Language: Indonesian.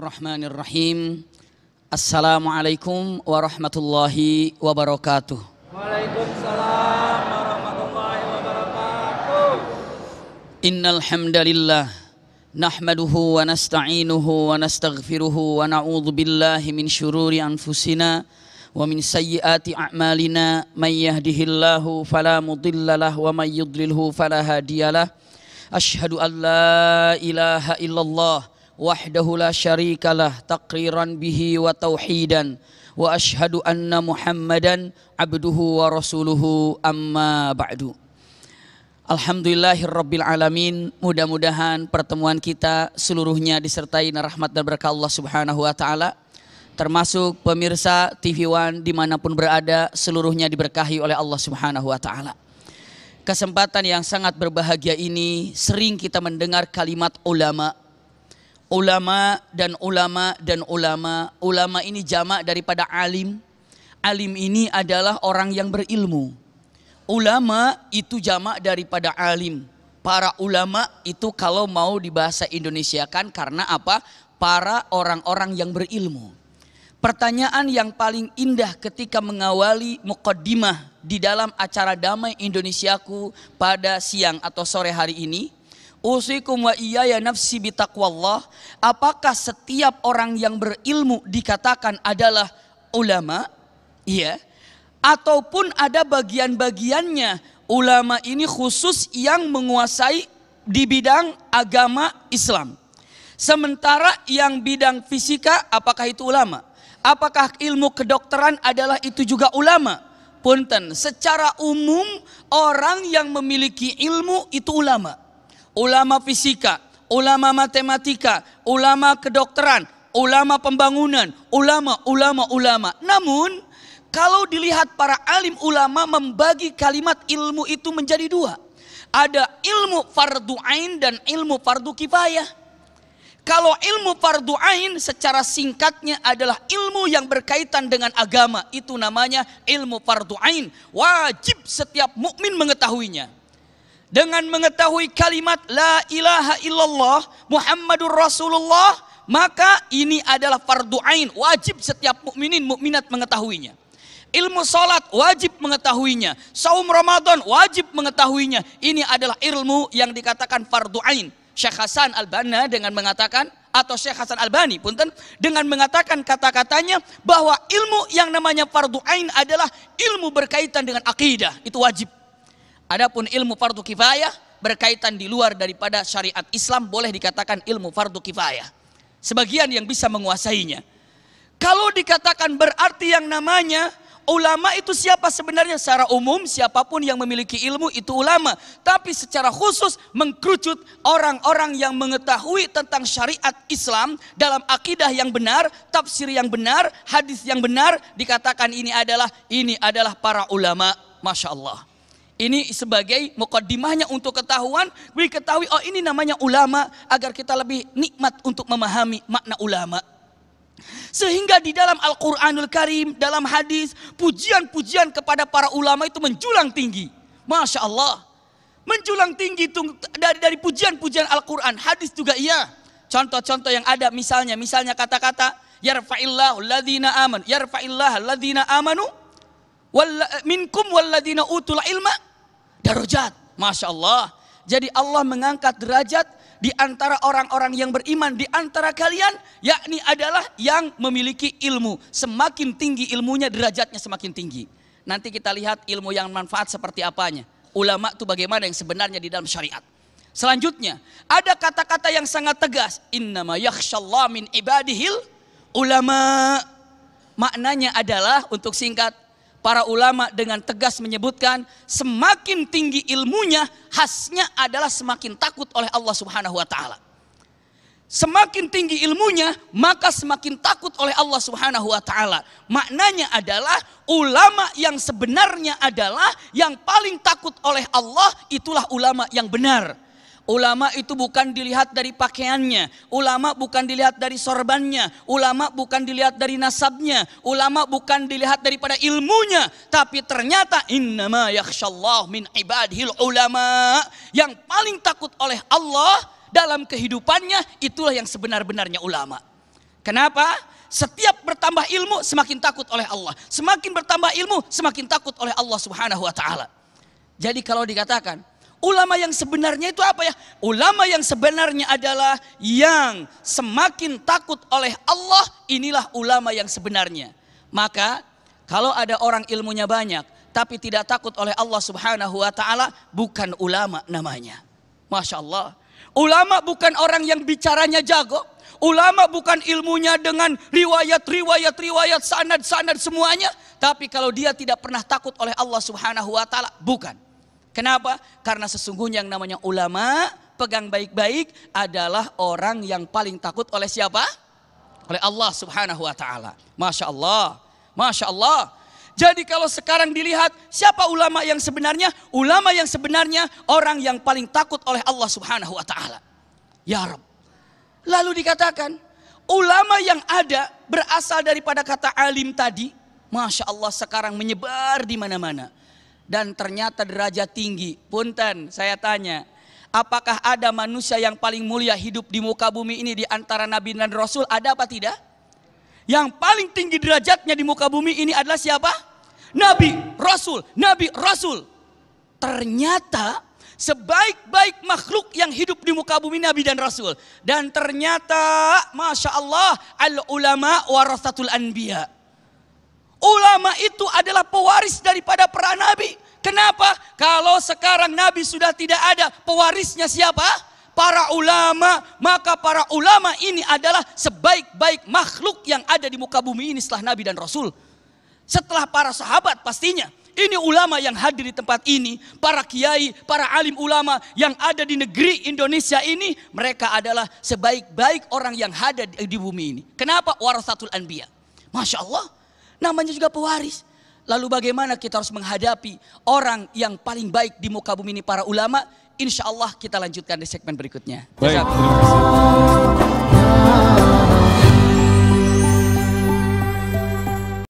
Bismillahirrahmanirrahim. Assalamualaikum warahmatullahi wabarakatuh. Waalaikumsalam warahmatullahi wabarakatuh. Innal hamdalillah nahmaduhu wa nasta'inuhu wa nastaghfiruhu wa na'udzu billahi min syururi anfusina wa min sayyiati a'malina. May yahdihillahu fala mudhillalah wa may yudlilhu fala hadiyalah. Asyhadu an la ilaha illallah wahdahu la syarikalah taqriran bihi wa tauhidan wa asyhadu anna Muhammadan abduhu wa rasuluhu amma ba'du. Alhamdulillahirabbil alamin. Mudah-mudahan pertemuan kita seluruhnya disertai rahmat dan berkah Allah Subhanahu wa taala, termasuk pemirsa TV One dimanapun berada, seluruhnya diberkahi oleh Allah Subhanahu wa taala. Kesempatan yang sangat berbahagia ini sering kita mendengar kalimat ulama. Ulama dan ulama dan ulama. Ulama ini jamak daripada alim. Alim ini adalah orang yang berilmu. Ulama itu jamak daripada alim. Para ulama itu kalau mau dibahasa Indonesiakan karena apa? Para orang-orang yang berilmu. Pertanyaan yang paling indah ketika mengawali muqaddimah di dalam acara Damai Indonesiaku pada siang atau sore hari ini, usikum wa iyaya nafsi bitaqwallah. Apakah setiap orang yang berilmu dikatakan adalah ulama? Iya. Ataupun ada bagian-bagiannya ulama ini khusus yang menguasai di bidang agama Islam. Sementara yang bidang fisika apakah itu ulama? Apakah ilmu kedokteran adalah itu juga ulama? Punten, secara umum orang yang memiliki ilmu itu ulama. Ulama fisika, ulama matematika, ulama kedokteran, ulama pembangunan, ulama. Namun kalau dilihat para alim ulama membagi kalimat ilmu itu menjadi dua. Ada ilmu fardu ain dan ilmu fardu kifayah. Kalau ilmu fardu ain secara singkatnya adalah ilmu yang berkaitan dengan agama. Itu namanya ilmu fardu ain. Wajib setiap mukmin mengetahuinya. Dengan mengetahui kalimat la ilaha illallah Muhammadur Rasulullah, maka ini adalah fardu ain. Wajib setiap mukminin mukminat mengetahuinya. Ilmu salat wajib mengetahuinya. Saum Ramadan wajib mengetahuinya. Ini adalah ilmu yang dikatakan fardu ain. Syekh Hasan Al-Banna dengan mengatakan, atau Syekh Hasan Albani punten, dengan mengatakan kata-katanya bahwa ilmu yang namanya fardu ain adalah ilmu berkaitan dengan akidah. Itu wajib. Adapun ilmu fardu kifayah berkaitan di luar daripada syariat Islam boleh dikatakan ilmu fardu kifayah. Sebagian yang bisa menguasainya. Kalau dikatakan berarti yang namanya ulama itu siapa sebenarnya? Secara umum siapapun yang memiliki ilmu itu ulama. Tapi secara khusus mengkerucut orang-orang yang mengetahui tentang syariat Islam dalam akidah yang benar, tafsir yang benar, hadis yang benar, dikatakan ini adalah para ulama. Masya Allah. Ini sebagai muqaddimahnya untuk ketahuan, diketahui oh ini namanya ulama agar kita lebih nikmat untuk memahami makna ulama. Sehingga di dalam Al-Quranul Karim, dalam hadis, pujian-pujian kepada para ulama itu menjulang tinggi. Masya Allah. Menjulang tinggi itu dari pujian-pujian Al-Quran. Hadis juga iya. Contoh-contoh yang ada misalnya kata-kata yarfa'illahu alladhina amanu, yarfa'illahu alladhina amanu minkum walladhina utul ilma darajat. Masya Allah. Jadi Allah mengangkat derajat di antara orang-orang yang beriman di antara kalian, yakni adalah yang memiliki ilmu. Semakin tinggi ilmunya, derajatnya semakin tinggi. Nanti kita lihat ilmu yang manfaat seperti apanya. Ulama itu bagaimana yang sebenarnya di dalam syariat. Selanjutnya, ada kata-kata yang sangat tegas. Innama yakhshallah min ibadihil ulama. Maknanya adalah, untuk singkat, para ulama dengan tegas menyebutkan semakin tinggi ilmunya, khasnya adalah semakin takut oleh Allah Subhanahu wa taala. Semakin tinggi ilmunya, maka semakin takut oleh Allah Subhanahu wa taala. Maknanya adalah ulama yang sebenarnya adalah yang paling takut oleh Allah, itulah ulama yang benar. Ulama itu bukan dilihat dari pakaiannya, ulama bukan dilihat dari sorbannya, ulama bukan dilihat dari nasabnya, ulama bukan dilihat daripada ilmunya, tapi ternyata innama yakhshallahu min ibadihil ulama. Yang paling takut oleh Allah dalam kehidupannya itulah yang sebenar-benarnya ulama. Kenapa? Setiap bertambah ilmu semakin takut oleh Allah. Semakin bertambah ilmu semakin takut oleh Allah Subhanahu wa taala. Jadi kalau dikatakan ulama yang sebenarnya itu apa ya? Ulama yang sebenarnya adalah yang semakin takut oleh Allah, inilah ulama yang sebenarnya. Maka kalau ada orang ilmunya banyak tapi tidak takut oleh Allah Subhanahu wa taala, bukan ulama namanya. Masya Allah. Ulama bukan orang yang bicaranya jago. Ulama bukan ilmunya dengan riwayat, sanad semuanya. Tapi kalau dia tidak pernah takut oleh Allah Subhanahu wa taala, bukan. Kenapa? Karena sesungguhnya yang namanya ulama, pegang baik-baik, adalah orang yang paling takut oleh siapa? Oleh Allah Subhanahu wa taala. Masya Allah. Masya Allah. Jadi kalau sekarang dilihat siapa ulama yang sebenarnya? Ulama yang sebenarnya orang yang paling takut oleh Allah Subhanahu wa taala. Ya Rabb. Lalu dikatakan ulama yang ada berasal daripada kata alim tadi. Masya Allah sekarang menyebar di mana-mana. Dan ternyata derajat tinggi. Punten, saya tanya. Apakah ada manusia yang paling mulia hidup di muka bumi ini di antara Nabi dan Rasul? Ada apa tidak? Yang paling tinggi derajatnya di muka bumi ini adalah siapa? Nabi, Rasul, Nabi, Rasul. Ternyata sebaik-baik makhluk yang hidup di muka bumi Nabi dan Rasul. Dan ternyata Masya Allah, al-ulama warasatul anbiya. Ulama itu adalah pewaris daripada para nabi. Kenapa? Kalau sekarang nabi sudah tidak ada, pewarisnya siapa? Para ulama. Maka para ulama ini adalah sebaik-baik makhluk yang ada di muka bumi ini setelah Nabi dan Rasul. Setelah para sahabat pastinya. Ini ulama yang hadir di tempat ini, para kiai, para alim ulama yang ada di negeri Indonesia ini, mereka adalah sebaik-baik orang yang ada di bumi ini. Kenapa? Warasatul anbiya. Masya Allah, namanya juga pewaris. Lalu bagaimana kita harus menghadapi orang yang paling baik di muka bumi ini, para ulama? Insya Allah kita lanjutkan di segmen berikutnya. Baik, terima kasih.